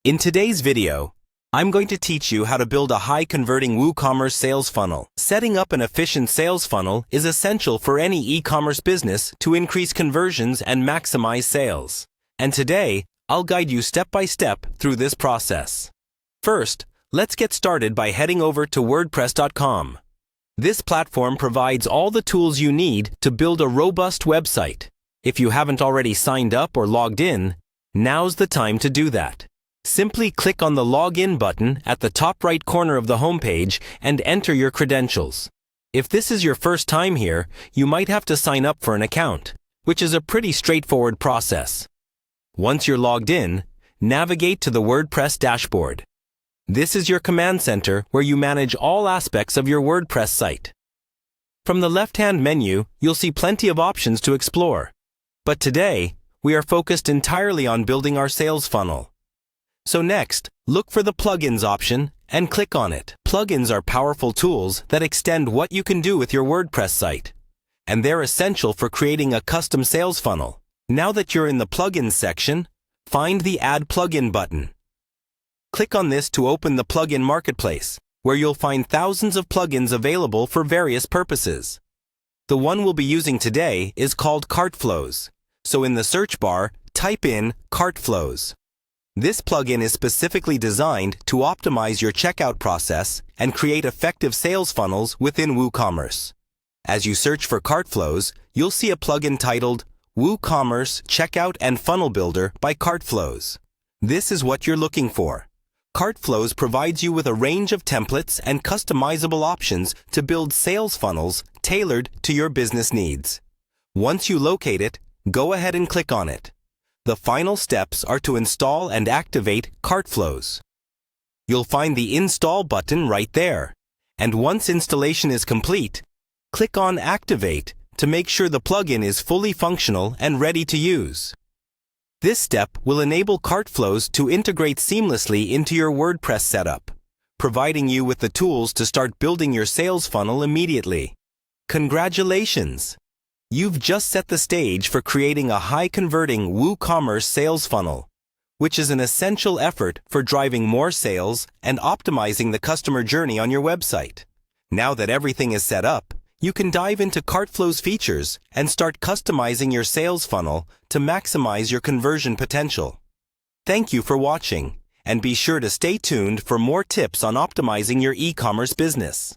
In today's video, I'm going to teach you how to build a high-converting Woocommerce sales funnel. Setting up an efficient sales funnel is essential for any e-commerce business to increase conversions and maximize sales. And today, I'll guide you step by step through this process. First, let's get started by heading over to WordPress.com. This platform provides all the tools you need to build a robust website. If you haven't already signed up or logged in, now's the time to do that. Simply click on the Login button at the top right corner of the homepage and enter your credentials. If this is your first time here, you might have to sign up for an account, which is a pretty straightforward process. Once you're logged in, navigate to the WordPress dashboard. This is your command center where you manage all aspects of your WordPress site. From the left-hand menu, you'll see plenty of options to explore. But today, we are focused entirely on building our sales funnel. So next, look for the Plugins option and click on it. Plugins are powerful tools that extend what you can do with your WordPress site, and they're essential for creating a custom sales funnel. Now that you're in the Plugins section, find the Add Plugin button. Click on this to open the plugin marketplace, where you'll find thousands of plugins available for various purposes. The one we'll be using today is called Cart Flows, so in the search bar, type in Cart Flows. This plugin is specifically designed to optimize your checkout process and create effective sales funnels within Woocommerce. As you search for Cart Flows, you'll see a plugin titled Woocommerce Checkout and Funnel Builder by Cart Flows. This is what you're looking for. Cart Flows provides you with a range of templates and customizable options to build sales funnels tailored to your business needs. Once you locate it, go ahead and click on it. The final steps are to install and activate Cart Flows. You'll find the Install button right there. And once installation is complete, click on Activate to make sure the plugin is fully functional and ready to use. This step will enable Cart Flows to integrate seamlessly into your WordPress setup, providing you with the tools to start building your sales funnel immediately. Congratulations! You've just set the stage for creating a high-converting Woocommerce sales funnel, which is an essential effort for driving more sales and optimizing the customer journey on your website. Now that everything is set up, you can dive into Cart Flows features and start customizing your sales funnel to maximize your conversion potential. Thank you for watching, and be sure to stay tuned for more tips on optimizing your e-commerce business.